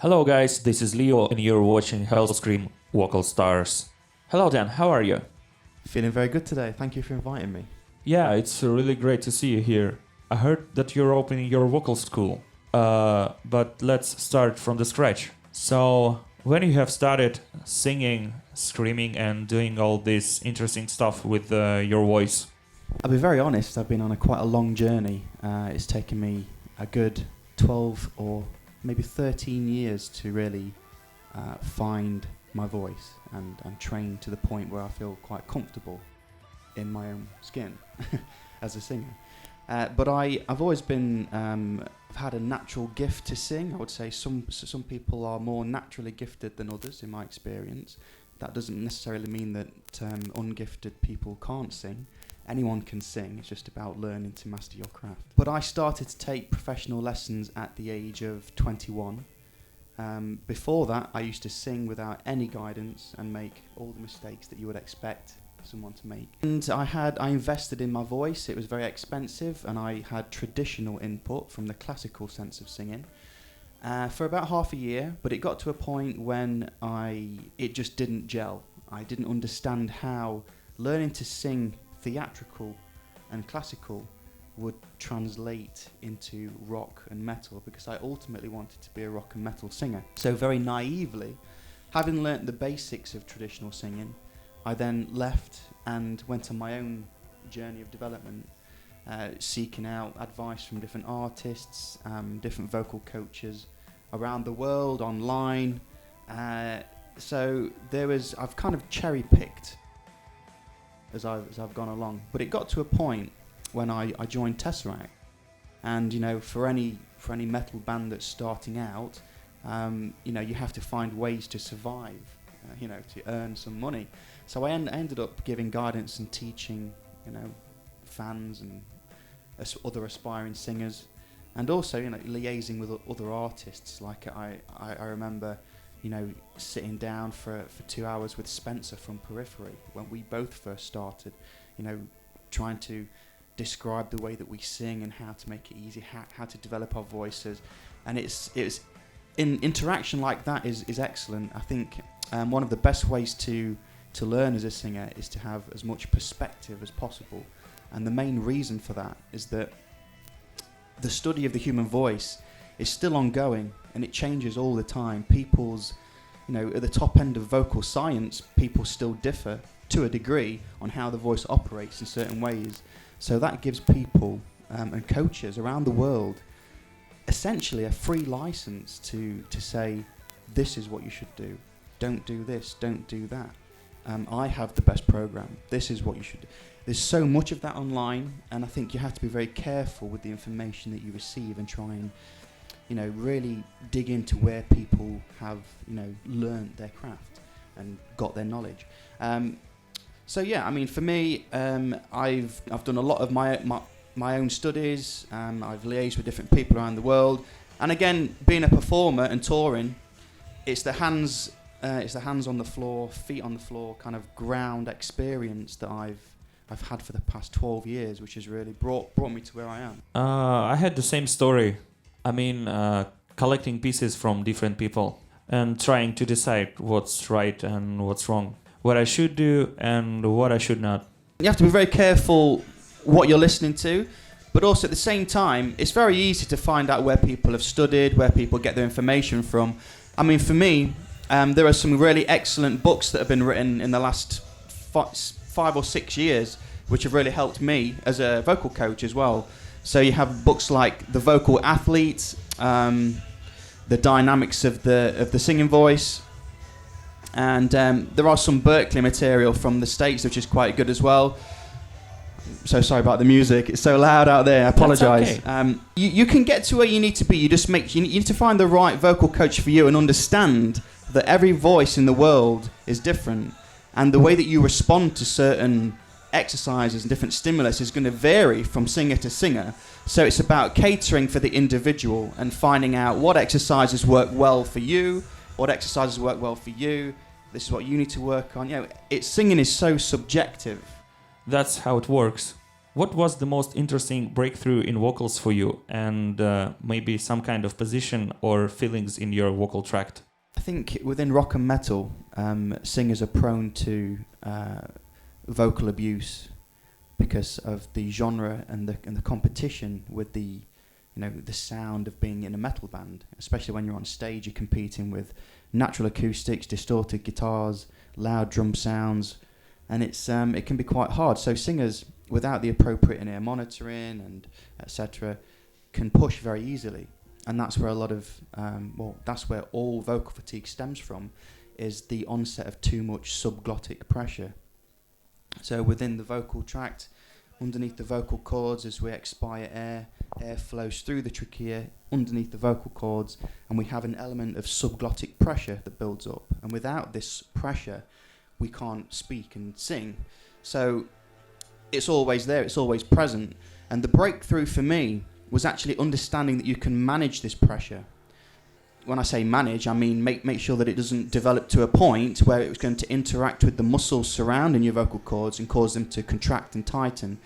Hello guys, this is Leo and you're watching Hellscream Vocal Stars. Hello Dan, how are you? Feeling very good today. Thank you for inviting me. Yeah, it's really great to see you here. I heard that you're opening your vocal school. But let's start from the scratch. So, when you have started singing, screaming and doing all this interesting stuff with your voice? I'll be very honest, I've been on quite a long journey. It's taken me a good 12 or maybe 13 years to really find my voice and train to the point where I feel quite comfortable in my own skin as a singer. But I've always been, I've had a natural gift to sing. I would say some people are more naturally gifted than others in my experience. That doesn't necessarily mean that ungifted people can't sing. Anyone can sing, it's just about learning to master your craft. But I started to take professional lessons at the age of 21. Before that, I used to sing without any guidance and make all the mistakes that you would expect someone to make. And I invested in my voice. It was very expensive, and I had traditional input from the classical sense of singing for about half a year. But it got to a point when it just didn't gel. I didn't understand how learning to sing theatrical and classical would translate into rock and metal, because I ultimately wanted to be a rock and metal singer. So very naively, having learnt the basics of traditional singing, I then left and went on my own journey of development, seeking out advice from different artists, different vocal coaches around the world, online. So I've kind of cherry-picked as I've gone along. But it got to a point when I joined Tesseract, and for any metal band that's starting out, you have to find ways to survive, to earn some money. So I ended up giving guidance and teaching, fans and other aspiring singers, and also liaising with other artists. Like I remember sitting down for 2 hours with Spencer from Periphery when we both first started, trying to describe the way that we sing and how to make it easy, how to develop our voices. And it's in interaction like that is excellent. I think one of the best ways to learn as a singer is to have as much perspective as possible. And the main reason for that is that the study of the human voice is still ongoing, and it changes all the time. People's, at the top end of vocal science, people still differ to a degree on how the voice operates in certain ways. So that gives people and coaches around the world essentially a free license to say, this is what you should do. Don't do this, don't do that. I have the best program. This is what you should do. There's so much of that online, and I think you have to be very careful with the information that you receive and try and really dig into where people have, learned their craft and got their knowledge. So yeah, I mean, for me, I've done a lot of my own studies. I've liaised with different people around the world, and again, being a performer and touring, it's the hands on the floor, feet on the floor, kind of ground experience that I've had for the past 12 years, which has really brought me to where I am. I had the same story. I mean, collecting pieces from different people and trying to decide what's right and what's wrong, what I should do and what I should not. You have to be very careful what you're listening to, but also at the same time, it's very easy to find out where people have studied, where people get their information from. I mean, for me, there are some really excellent books that have been written in the last 5 or 6 years, which have really helped me as a vocal coach as well. So you have books like The Vocal Athlete, The Dynamics of the Singing Voice, and there are some Berkeley material from the States, which is quite good as well. So sorry about the music; it's so loud out there. I apologise. Okay. You can get to where you need to be. You need to find the right vocal coach for you and understand that every voice in the world is different, and the way that you respond to certain exercises and different stimulus is going to vary from singer to singer. So it's about catering for the individual and finding out what exercises work well for you, what exercises work well for you. This is what you need to work on. Singing is so subjective. That's how it works. what was the most interesting breakthrough in vocals for you, and maybe some kind of position or feelings in your vocal tract? I think within rock and metal, singers are prone to vocal abuse because of the genre and the competition with the sound of being in a metal band. Especially when you're on stage, you're competing with natural acoustics, distorted guitars, loud drum sounds, and it can be quite hard. So singers, without the appropriate in-ear monitoring and etc., can push very easily. And that's where a lot of, that's where all vocal fatigue stems from, is the onset of too much subglottic pressure. So within the vocal tract, underneath the vocal cords, as we expire air flows through the trachea underneath the vocal cords, and we have an element of subglottic pressure that builds up. And without this pressure, we can't speak and sing. So it's always there, it's always present. And the breakthrough for me was actually understanding that you can manage this pressure. When I say manage, I mean make sure that it doesn't develop to a point where it's going to interact with the muscles surrounding your vocal cords and cause them to contract and tighten.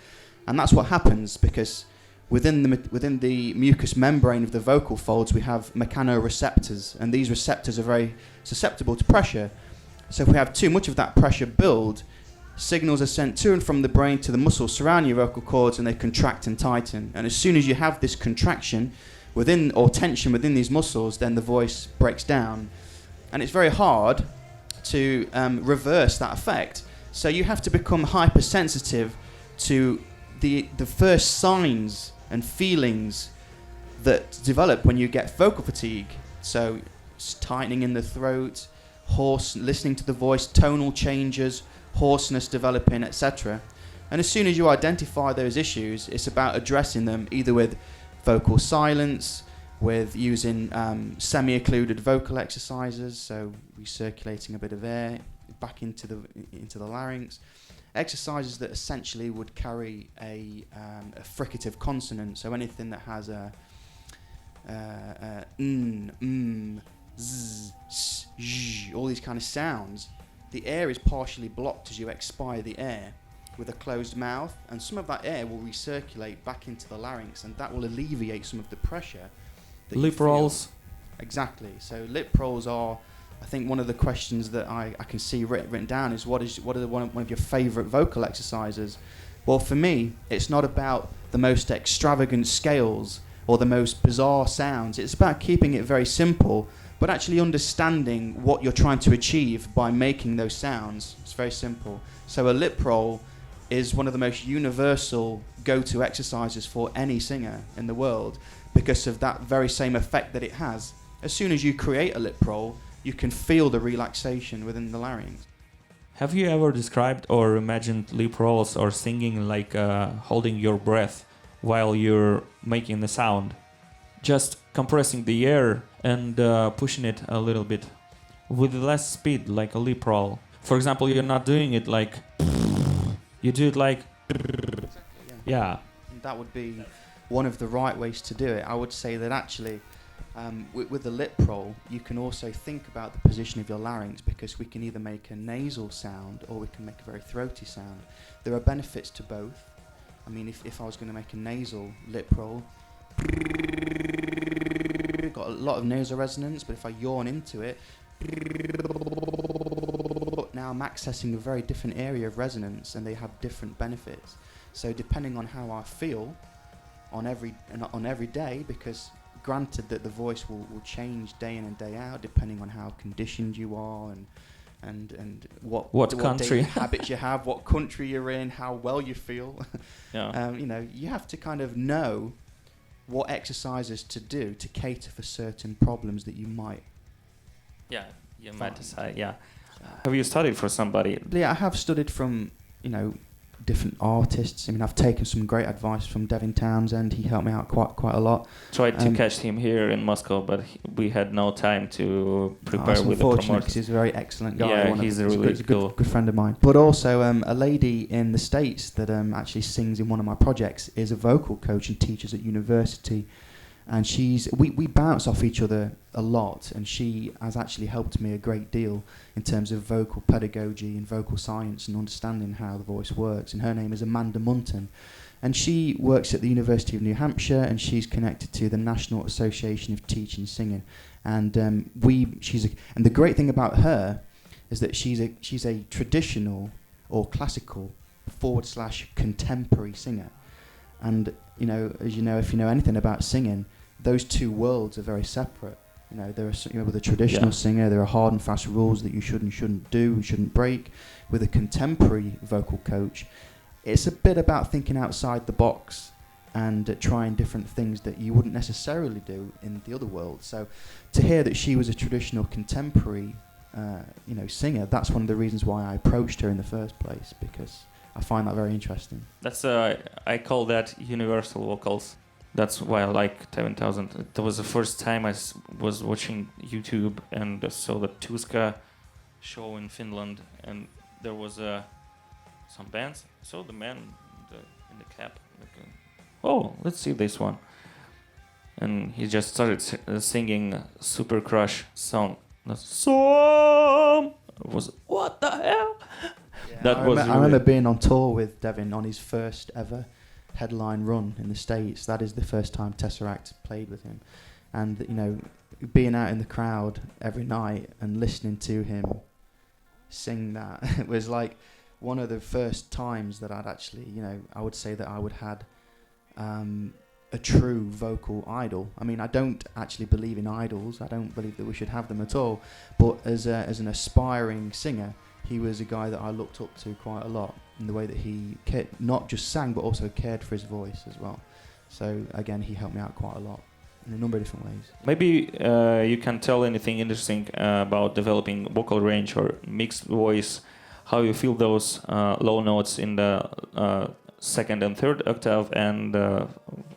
And that's what happens because within the mucous membrane of the vocal folds, we have mechanoreceptors, and these receptors are very susceptible to pressure. So if we have too much of that pressure build, signals are sent to and from the brain to the muscles surrounding your vocal cords, and they contract and tighten. And as soon as you have this contraction or tension within these muscles, then the voice breaks down. And it's very hard to reverse that effect. So you have to become hypersensitive to the first signs and feelings that develop when you get vocal fatigue. So tightening in the throat, listening to the voice, tonal changes, hoarseness developing, etc. And as soon as you identify those issues, it's about addressing them either with vocal silence, with using semi-occluded vocal exercises, so recirculating a bit of air back into the larynx, exercises that essentially would carry a fricative consonant, so anything that has a z, s, zh, all these kind of sounds. The air is partially blocked as you expire the air with a closed mouth, and some of that air will recirculate back into the larynx, and that will alleviate some of the pressure. Lip rolls. Exactly. So lip rolls are, I think, one of the questions that I can see written down is what are one of your favourite vocal exercises? Well, for me, it's not about the most extravagant scales or the most bizarre sounds. It's about keeping it very simple, but actually understanding what you're trying to achieve by making those sounds. It's very simple. So a lip roll is one of the most universal go-to exercises for any singer in the world because of that very same effect that it has. As soon as you create a lip roll, you can feel the relaxation within the larynx. Have you ever described or imagined lip rolls or singing like holding your breath while you're making the sound? Just compressing the air and pushing it a little bit with less speed, like a lip roll. For example, you're not doing it like... You do it like... Yeah. And that would be one of the right ways to do it. I would say that actually, with the lip roll, you can also think about the position of your larynx, because we can either make a nasal sound or we can make a very throaty sound. There are benefits to both. I mean, if I was going to make a nasal lip roll, got a lot of nasal resonance, but if I yawn into it, now I'm accessing a very different area of resonance, and they have different benefits. So depending on how I feel on every day, because granted that the voice will change day in and day out depending on how conditioned you are and what country habits you have, what country you're in, how well you feel. Yeah. You have to kind of know what exercises to do to cater for certain problems that you might. Yeah, you might decide. Yeah. Have you studied for somebody? Yeah, I have studied from different artists. I mean, I've taken some great advice from Devin Townsend. He helped me out quite a lot. Tried to catch him here in Moscow, but we had no time to prepare with the unfortunate, promoters. because he's a very excellent guy. Yeah, he's a really good friend of mine. But also, a lady in the States that actually sings in one of my projects is a vocal coach and teaches at university. And we bounce off each other a lot, and she has actually helped me a great deal in terms of vocal pedagogy and vocal science and understanding how the voice works. And her name is Amanda Munton, And she works at the University of New Hampshire, and she's connected to the National Association of Teaching Singing. And and the great thing about her is that she's a traditional or classical / contemporary singer. And as you know, if you know anything about singing, those two worlds are very separate. With a traditional singer, there are hard and fast rules that you should and shouldn't do and shouldn't break. With a contemporary vocal coach, it's a bit about thinking outside the box and trying different things that you wouldn't necessarily do in the other world. So to hear that she was a traditional contemporary singer, that's one of the reasons why I approached her in the first place, because I find that very interesting. That's I call that universal vocals. That's why I like Tevin Townsend. It was the first time I was watching YouTube and saw the Tuska show in Finland, and there was some bands. I saw the man in the cap. Let's see this one. And he just started singing Super Crush song. The song was, what the hell? Yeah, I remember being on tour with Devin on his first ever headline run in the States. That is the first time Tesseract played with him. And, being out in the crowd every night and listening to him sing that, it was like one of the first times that I'd actually, I would say that I would had a true vocal idol. I mean, I don't actually believe in idols. I don't believe that we should have them at all. But as an aspiring singer, he was a guy that I looked up to quite a lot in the way that he not just sang, but also cared for his voice as well. So again, he helped me out quite a lot in a number of different ways. Maybe you can tell anything interesting about developing vocal range or mixed voice, how you feel those low notes in the second and third octave and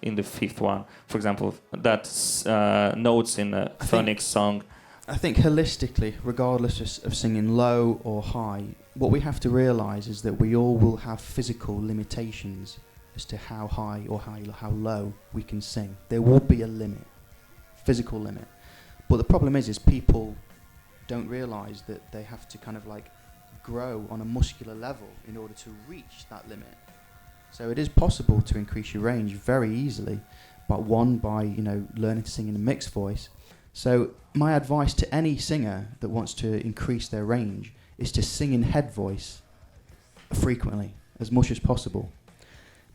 in the fifth one. For example, that's notes in a phonics song. I think holistically, regardless of singing low or high, what we have to realise is that we all will have physical limitations as to how high or how low we can sing. There will be a limit, physical limit. But the problem is people don't realise that they have to kind of like grow on a muscular level in order to reach that limit. So it is possible to increase your range very easily, but by learning to sing in a mixed voice. So my advice to any singer that wants to increase their range is to sing in head voice frequently, as much as possible.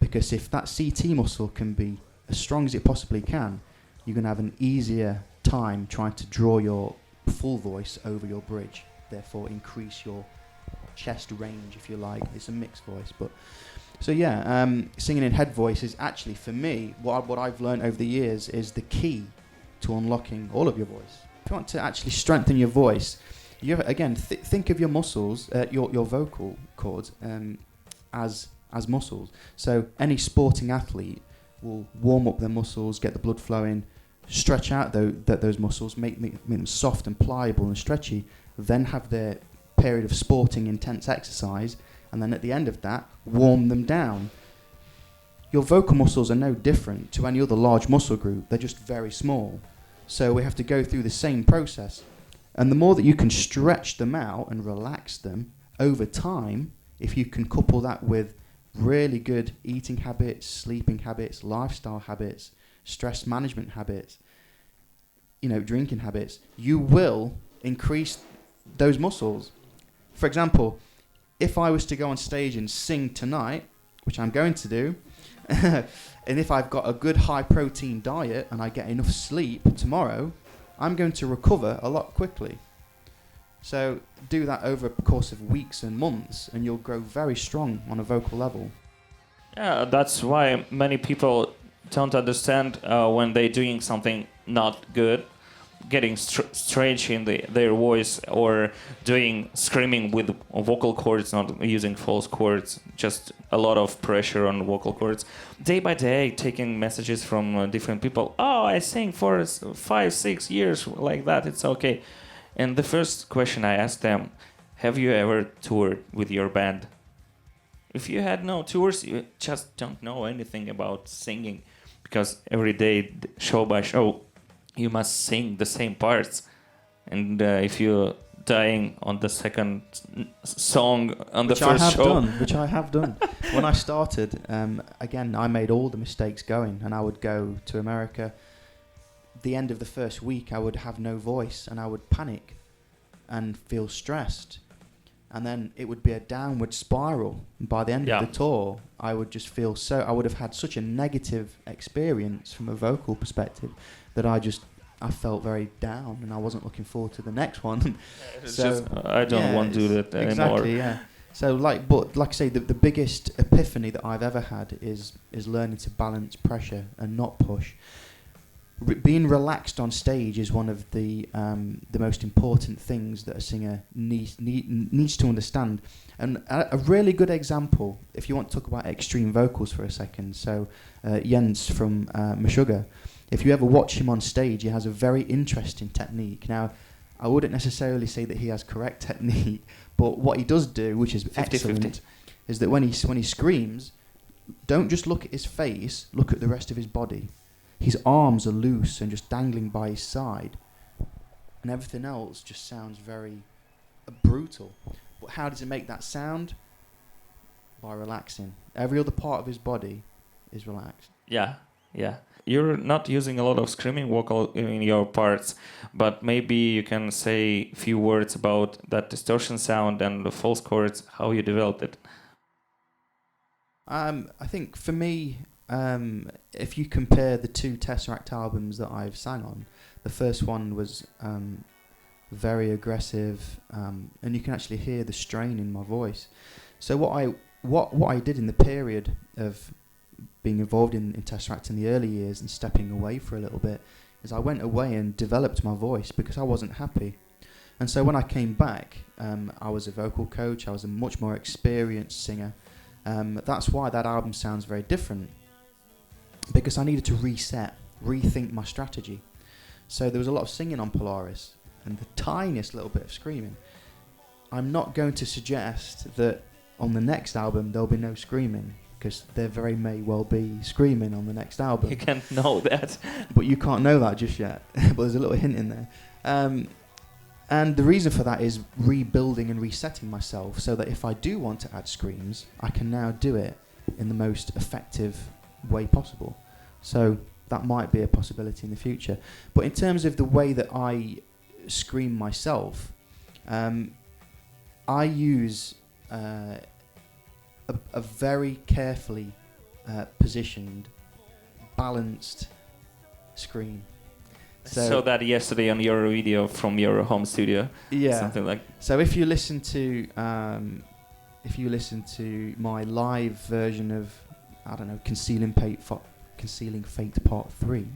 Because if that CT muscle can be as strong as it possibly can, you're going to have an easier time trying to draw your full voice over your bridge, therefore increase your chest range, if you like. It's a mixed voice, but singing in head voice is actually, for me, what I've learned over the years is the key to unlocking all of your voice. If you want to actually strengthen your voice, think of your muscles, your vocal cords, as muscles. So any sporting athlete will warm up their muscles, get the blood flowing, stretch out those muscles, make them soft and pliable and stretchy, then have their period of sporting intense exercise, and then at the end of that, warm them down. Your vocal muscles are no different to any other large muscle group. They're just very small. So we have to go through the same process. And the more that you can stretch them out and relax them over time, if you can couple that with really good eating habits, sleeping habits, lifestyle habits, stress management habits, drinking habits, you will increase those muscles. For example, if I was to go on stage and sing tonight, which I'm going to do, and if I've got a good high protein diet and I get enough sleep tomorrow, I'm going to recover a lot quickly. So do that over a course of weeks and months and you'll grow very strong on a vocal level. Yeah, that's why many people don't understand when they're doing something not good, getting strange in their voice, or doing screaming with vocal cords, not using false cords, just a lot of pressure on vocal cords. Day by day, taking messages from different people. Oh, I sing for 5-6 years like that, it's okay. And the first question I asked them, have you ever toured with your band? If you had no tours, you just don't know anything about singing, because every day, show by show, you must sing the same parts, and if you dying on the second song on Which the first I have show. done. Which I have done. When I started, again, I made all the mistakes going, and I would go to America. The end of the first week, I would have no voice, and I would panic and feel stressed. And then it would be a downward spiral. And by the end of the tour, I would just feel I would have had such a negative experience from a vocal perspective that I felt very down, and I wasn't looking forward to the next one. I don't want to do that anymore. Exactly, yeah. So, like I say, the biggest epiphany that I've ever had is learning to balance pressure and not push. Being relaxed on stage is one of the most important things that a singer needs to understand. And a really good example, if you want to talk about extreme vocals for a second, so Jens from Meshuggah, if you ever watch him on stage, he has a very interesting technique. Now, I wouldn't necessarily say that he has correct technique, but what he does do, which is 50-50. excellent, is that when he screams, don't just look at his face, look at the rest of his body. His arms are loose and just dangling by his side, and everything else just sounds very brutal. But how does it make that sound? By relaxing. Every other part of his body is relaxed. Yeah. You're not using a lot of screaming vocal in your parts, but maybe you can say a few words about that distortion sound and the false chords, how you developed it. I think for me, if you compare the two Tesseract albums that I've sang on, the first one was very aggressive, and you can actually hear the strain in my voice. So what I did in the period of being involved in Tesseract in the early years and stepping away for a little bit is I went away and developed my voice because I wasn't happy. And so when I came back, I was a vocal coach, I was a much more experienced singer. That's why that album sounds very different, because I needed to rethink my strategy. So there was a lot of singing on Polaris and the tiniest little bit of screaming. I'm not going to suggest that on the next album there'll be no screaming, because there very may well be screaming on the next album. You can't know that. But you can't know that just yet. But there's a little hint in there. And the reason for that is rebuilding and resetting myself so that if I do want to add screams, I can now do it in the most effective way possible. So that might be a possibility in the future. But in terms of the way that I scream myself, I use a very carefully positioned, balanced scream. So that yesterday on your video from your home studio, something like. So if you listen to my live version of, I don't know, Concealing Fate Part 3,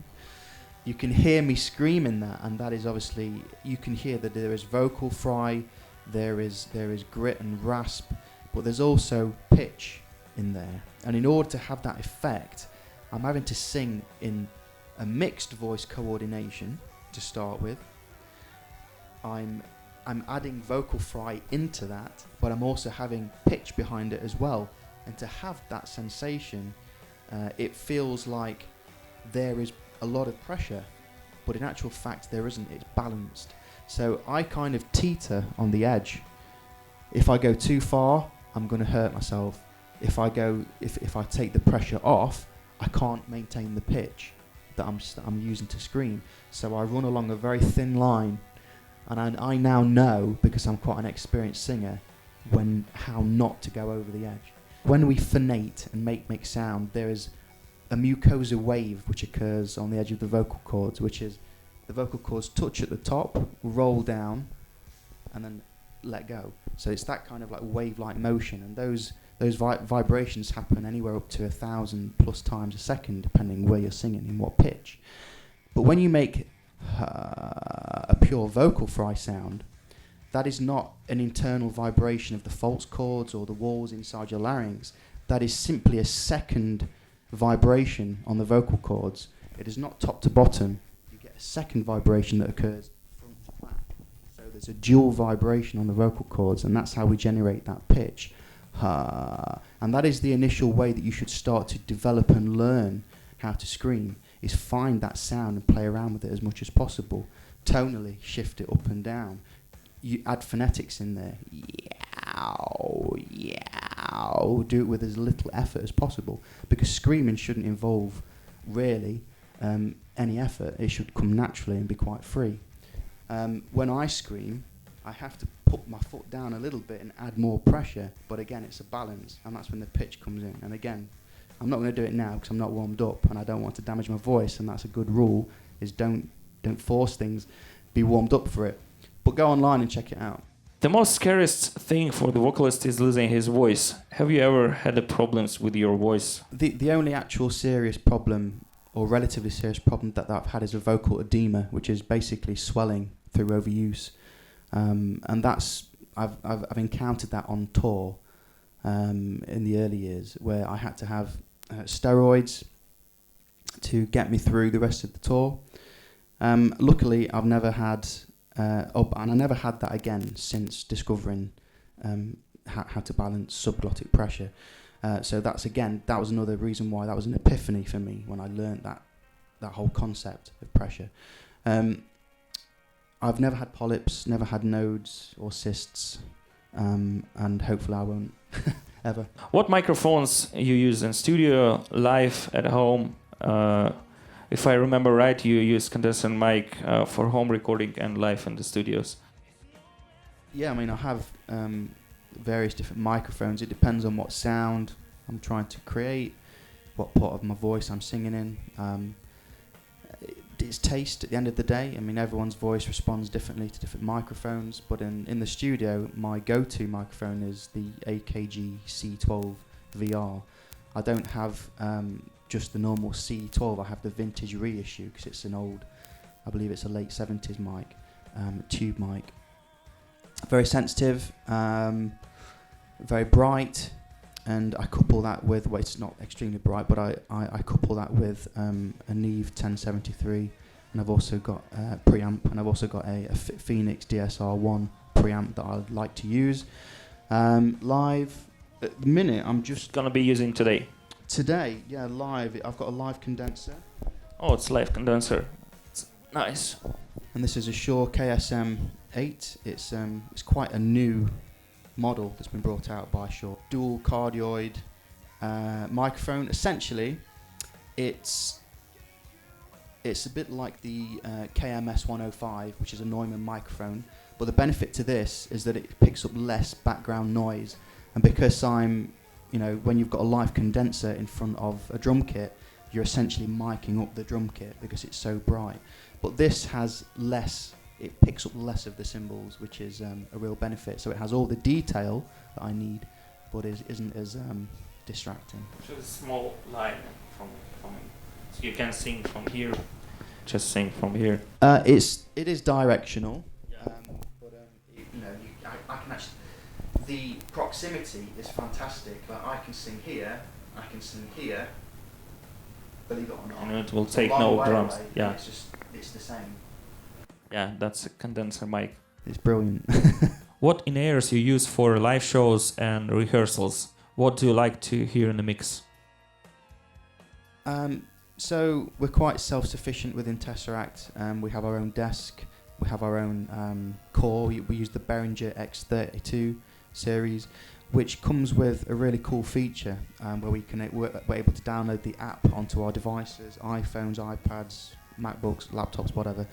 you can hear me screaming that, and that is obviously, you can hear that there is vocal fry, there is grit and rasp, but there's also pitch in there. And in order to have that effect, I'm having to sing in a mixed voice coordination to start with. I'm adding vocal fry into that, but I'm also having pitch behind it as well. And to have that sensation, it feels like there is a lot of pressure, but in actual fact there isn't. It's balanced. So I kind of teeter on the edge. If I go too far, I'm going to hurt myself. If I take the pressure off, I can't maintain the pitch that I'm using to scream. So I run along a very thin line, and I now know, because I'm quite an experienced singer, how not to go over the edge. When we phonate and make sound, there is a mucosa wave which occurs on the edge of the vocal cords, which is the vocal cords touch at the top, roll down, and then let go. So it's that kind of like wave-like motion, and those vibrations happen anywhere up to 1,000+ times a second, depending where you're singing, in what pitch. But when you make a pure vocal fry sound, that is not an internal vibration of the false chords or the walls inside your larynx. That is simply a second vibration on the vocal cords. It is not top to bottom. You get a second vibration that occurs front to back. So there's a dual vibration on the vocal cords, and that's how we generate that pitch. And that is the initial way that you should start to develop and learn how to scream, is find that sound and play around with it as much as possible. Tonally, shift it up and down. you add phonetics in there. Yow, yow. Do it with as little effort as possible, because screaming shouldn't involve really any effort. It should come naturally and be quite free. When I scream, I have to put my foot down a little bit and add more pressure, but again, it's a balance, and that's when the pitch comes in. And again, I'm not going to do it now because I'm not warmed up and I don't want to damage my voice, and that's a good rule, is don't force things, be warmed up for it. But go online and check it out. The most scariest thing for the vocalist is losing his voice. Have you ever had problems with your voice? The only actual serious problem, or relatively serious problem that I've had, is a vocal edema, which is basically swelling through overuse. And that's I've encountered that on tour in the early years, where I had to have steroids to get me through the rest of the tour. Luckily, I've never had, and I never had that again since discovering how to balance subglottic pressure. So that was another reason why that was an epiphany for me when I learned that whole concept of pressure. I've never had polyps, never had nodes or cysts, and hopefully I won't ever. What microphones you use in studio, live, at home? If I remember right, you use condenser mic for home recording and live in the studios. Yeah, I mean, I have various different microphones. It depends on what sound I'm trying to create, what part of my voice I'm singing in. It's taste at the end of the day. I mean, everyone's voice responds differently to different microphones, but in the studio, my go-to microphone is the AKG C12 VR. I don't have just the normal C12. I have the vintage reissue because it's an old, I believe it's a late 70s mic, tube mic. Very sensitive, very bright, and I couple that with, well, it's not extremely bright, but I couple that with a Neve 1073, and I've also got a preamp, and I've also got a Phoenix DSR-1 preamp that I like to use. Live, at the minute, I'm just gonna be using today. Today, yeah, live. I've got a live condenser. Oh, it's live condenser. It's nice. And this is a Shure KSM-8. It's quite a new model that's been brought out by Shure. Dual cardioid microphone. Essentially, it's a bit like the KMS-105, which is a Neumann microphone. But the benefit to this is that it picks up less background noise. And because when you've got a live condenser in front of a drum kit, you're essentially miking up the drum kit because it's so bright. But this has less, it picks up less of the cymbals, which is a real benefit. So it has all the detail that I need, but isn't as distracting. Just a small line from so you can sing from here. Just sing from here. It is directional, but I can actually. The proximity is fantastic. Like I can sing here, I can sing here. Believe it or not. And it will take no drums. Away, yeah. It's the same. Yeah, that's a condenser mic. It's brilliant. What in-ears you use for live shows and rehearsals? What do you like to hear in the mix? So we're quite self-sufficient within Tesseract. We have our own desk. We have our own core. We use the Behringer X32 series, which comes with a really cool feature where we're able to download the app onto our devices, iPhones, iPads, MacBooks, laptops, whatever,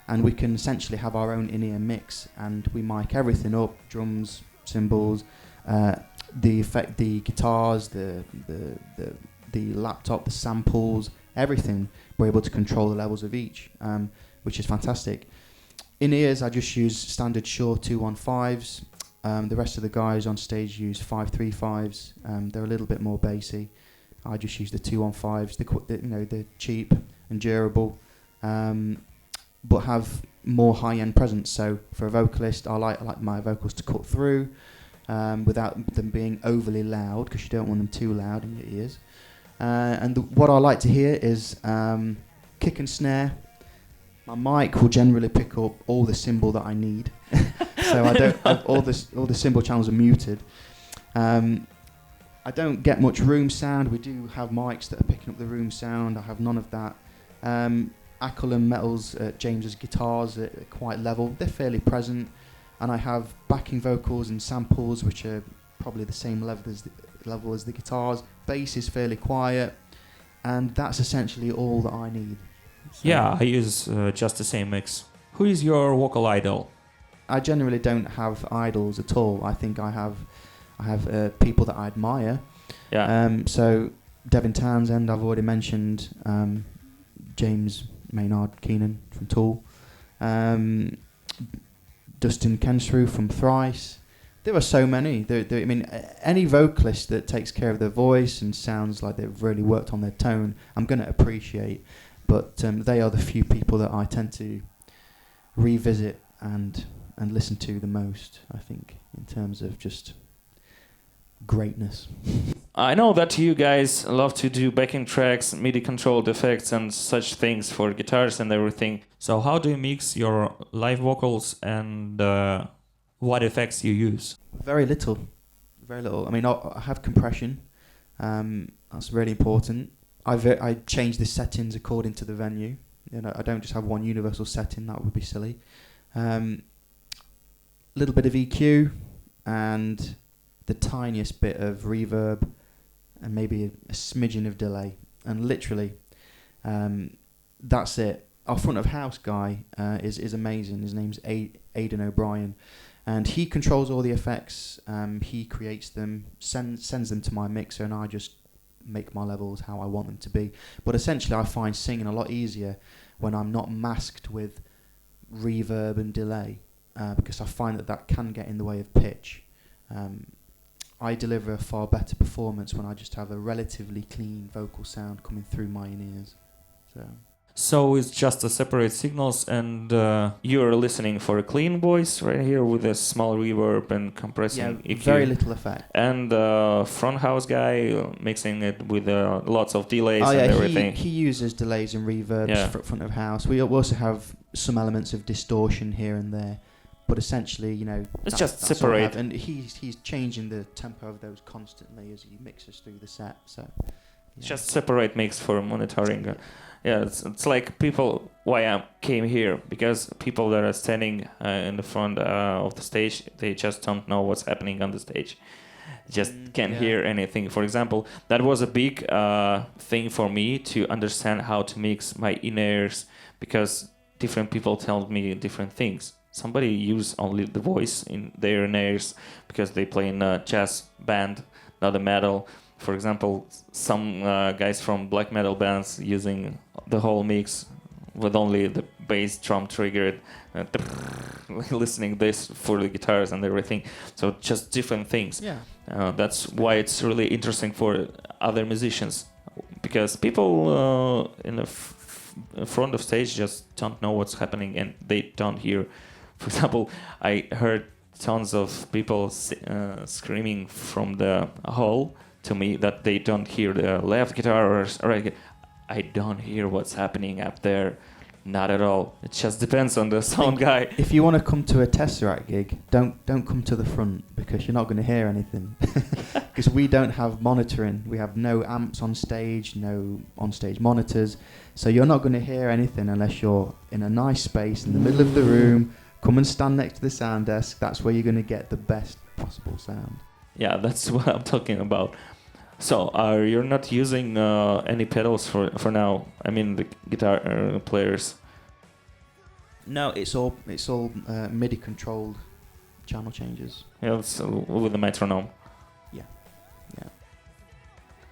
and we can essentially have our own in-ear mix, and we mic everything up: drums, cymbals, the guitars, the laptop, the samples, everything. We're able to control the levels of each, which is fantastic. In ears, I just use standard Shure 215s. The rest of the guys on stage use 535s. They're a little bit more bassy. I just use the 215s. They're cheap and durable, but have more high-end presence. So for a vocalist, I like my vocals to cut through without them being overly loud, because you don't want them too loud in your ears. And what I like to hear is kick and snare. My mic will generally pick up all the cymbal that I need, so I don't. All the cymbal channels are muted. I don't get much room sound. We do have mics that are picking up the room sound. I have none of that. Ackle and Metals, James's guitars are quite level. They're fairly present. and I have backing vocals and samples which are probably the same level as the guitars. Bass is fairly quiet, and that's essentially all that I need. So Yeah, I use just the same mix. Who is your vocal idol? I generally don't have idols at all. I think I have people that I admire. Yeah. So Devin Townsend, I've already mentioned. James Maynard Keenan from Tool. Dustin Kensrue from Thrice. There are so many. I mean, any vocalist that takes care of their voice and sounds like they've really worked on their tone, I'm going to appreciate. But they are the few people that I tend to revisit and listen to the most, I think, in terms of just greatness. I know that you guys love to do backing tracks, MIDI controlled effects and such things for guitars and everything. So how do you mix your live vocals and what effects you use? Very little. Very little. I mean, I have compression. That's really important. I change the settings according to the venue. You know, I don't just have one universal setting. That would be silly. Little bit of EQ and the tiniest bit of reverb and maybe a smidgen of delay. And literally, that's it. Our front of house guy is amazing. His name's Aidan O'Brien. And he controls all the effects. He creates them, sends them to my mixer, and I just make my levels how I want them to be. But essentially, I find singing a lot easier when I'm not masked with reverb and delay, because I find that can get in the way of pitch. I deliver a far better performance when I just have a relatively clean vocal sound coming through my in-ears. So it's just a separate signals, and you're listening for a clean voice right here with a small reverb and compressing EQ. Very little effect. And front house guy mixing it with lots of delays and everything. He uses delays and reverbs front of house. We also have some elements of distortion here and there, but essentially, you know, it's just separate. And he's changing the tempo of those constantly as he mixes through the set. So it's just separate mix for monitoring. Yeah, it's like people, why I came here, because people that are standing in the front of the stage, they just don't know what's happening on the stage. Just can't hear anything. For example, that was a big thing for me to understand how to mix my in-ears, because different people tell me different things. Somebody use only the voice in their in-ears because they play in a jazz band, not a metal. For example, some guys from black metal bands using the whole mix with only the bass drum triggered, listening this for the guitars and everything. So just different things. Yeah. That's why it's really interesting for other musicians, because people in the front of stage just don't know what's happening and they don't hear. For example, I heard tons of people screaming from the hall to me that they don't hear the left guitar or right. I don't hear what's happening up there, not at all. It just depends on the sound guy. If you want to come to a Tesseract gig, don't come to the front, because you're not going to hear anything. Because we don't have monitoring. We have no amps on stage, no on-stage monitors. So you're not going to hear anything unless you're in a nice space in the middle of the room. Come and stand next to the sound desk. That's where you're going to get the best possible sound. Yeah, that's what I'm talking about. So, you're not using any pedals for now? I mean, the guitar players. No, it's all MIDI controlled channel changes. Yeah, it's with the metronome. Yeah.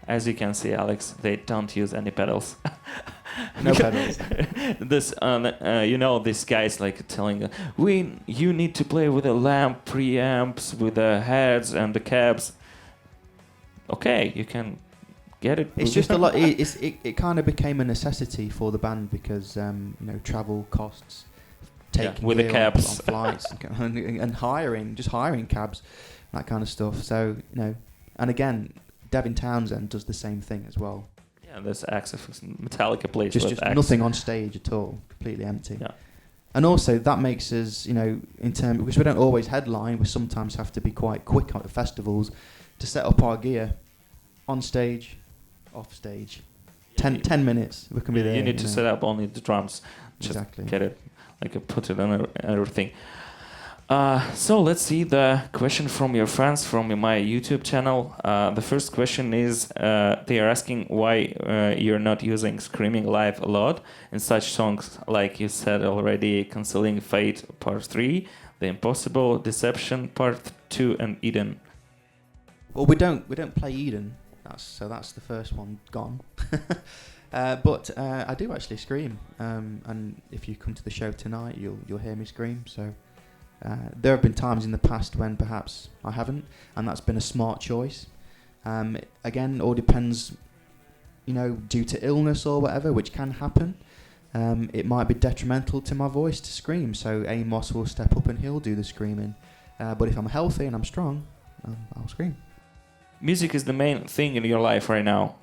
As you can see, Alex, they don't use any pedals. No pedals. This, these guys like telling, you need to play with the lamp preamps, with the heads and the cabs. Okay, you can get it. It's just a lot. It kind of became a necessity for the band because travel costs, taking with the cabs, on flights, and hiring cabs, that kind of stuff. So and again, Devin Townsend does the same thing as well. Yeah, there's Axe. Metallica plays just with Axe. Nothing on stage at all, completely empty. Yeah. And also that makes us, in terms, because we don't always headline, we sometimes have to be quite quick at the festivals to set up our gear on stage, off stage. 10 minutes, we can be there. You need to set up only the drums. Just exactly. Get it, put it on everything. So let's see the question from your fans from my YouTube channel. The first question is they are asking why you're not using Screaming Live a lot in such songs like you said already, Concealing Fate Part 3, The Impossible, Deception Part 2, and Eden. Well, we don't play Eden. That's the first one gone. But I do actually scream, and if you come to the show tonight, you'll hear me scream. So. There have been times in the past when perhaps I haven't, and that's been a smart choice. Again, all depends, due to illness or whatever, which can happen. It might be detrimental to my voice to scream, so Amos will step up and he'll do the screaming. But if I'm healthy and I'm strong, I'll scream. Music is the main thing in your life right now.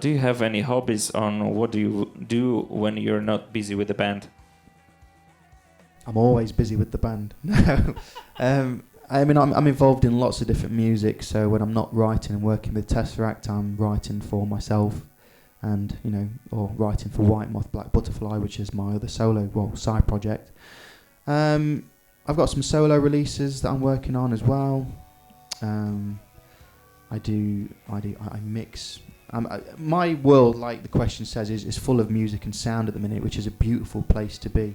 Do you have any hobbies on what do you do when you're not busy with the band? I'm always busy with the band. No, I'm involved in lots of different music. So when I'm not writing and working with Tesseract, I'm writing for myself, and or writing for White Moth Black Butterfly, which is my other side project. I've got some solo releases that I'm working on as well. I mix. My world, like the question says, is full of music and sound at the minute, which is a beautiful place to be.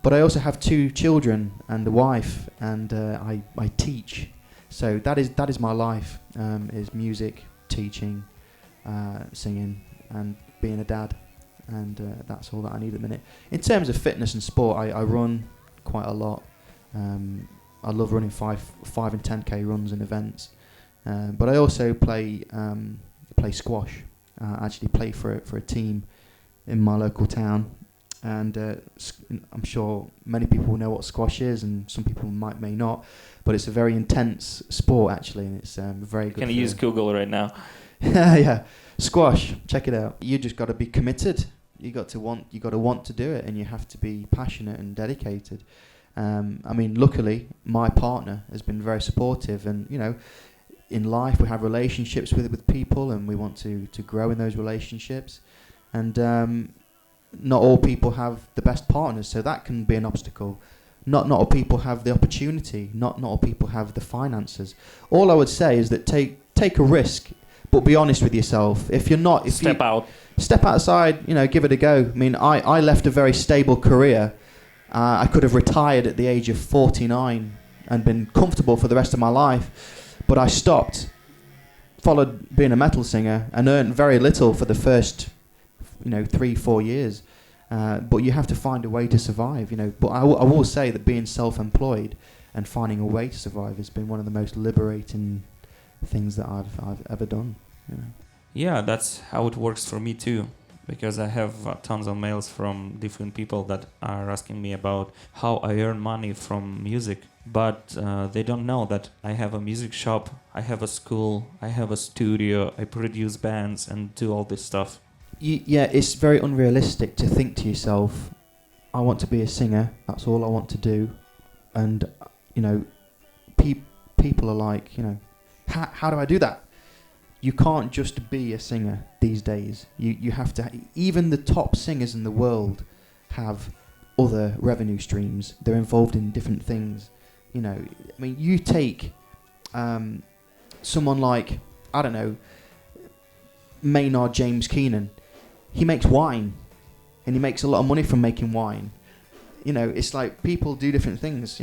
But I also have 2 children and a wife, and I teach. So that is my life, is music, teaching, singing, and being a dad. And that's all that I need at the minute. In terms of fitness and sport, I run quite a lot. I love running 5 and 10k runs and events. But I also play squash. I actually play for a team in my local town. And I'm sure many people know what squash is, and some people may not. But it's a very intense sport, actually, and it's very good. Can you use Google right now? Yeah, squash. Check it out. You just got to be committed. You got to want to do it, and you have to be passionate and dedicated. Luckily, my partner has been very supportive, and in life we have relationships with people, and we want to grow in those relationships, and. Not all people have the best partners, so that can be an obstacle. Not all people have the opportunity. Not all people have the finances. All I would say is that take a risk, but be honest with yourself. Step outside. Give it a go. I left a very stable career. I could have retired at the age of 49 and been comfortable for the rest of my life, but I stopped. Followed being a metal singer and earned very little for the first 3-4 years, but you have to find a way to survive. But I will say that being self-employed and finding a way to survive has been one of the most liberating things that I've ever done. Yeah, that's how it works for me too, because I have tons of mails from different people that are asking me about how I earn money from music, but they don't know that I have a music shop, I have a school, I have a studio, I produce bands and do all this stuff. Yeah, it's very unrealistic to think to yourself, I want to be a singer, that's all I want to do. And, people are like, how do I do that? You can't just be a singer these days. You have to, even the top singers in the world have other revenue streams. They're involved in different things. You take someone like, I don't know, Maynard James Keenan. He makes wine, and he makes a lot of money from making wine. It's like people do different things.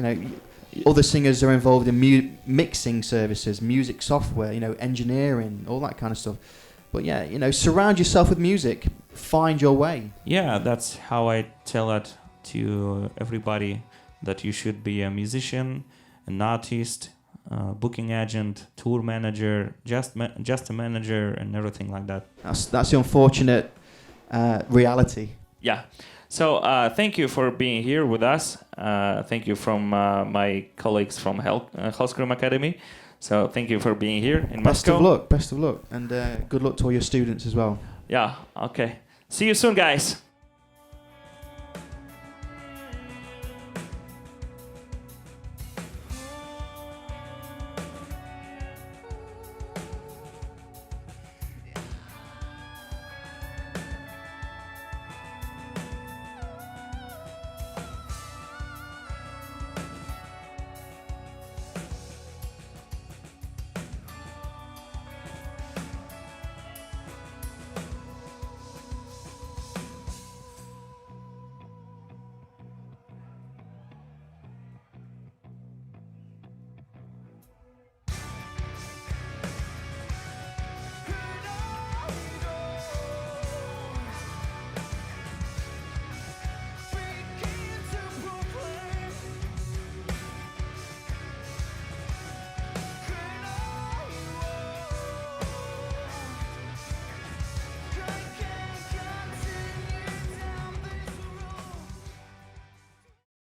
Other singers are involved in mixing services, music software, engineering, all that kind of stuff. But yeah, surround yourself with music, find your way. Yeah, that's how I tell it to everybody, that you should be a musician, an artist, booking agent, tour manager, just a manager, and everything like that. That's the unfortunate reality. Yeah. So thank you for being here with us. Thank you from my colleagues from Hellscream Academy. So thank you for being here in Moscow. Best of luck, and good luck to all your students as well. Yeah. Okay. See you soon, guys.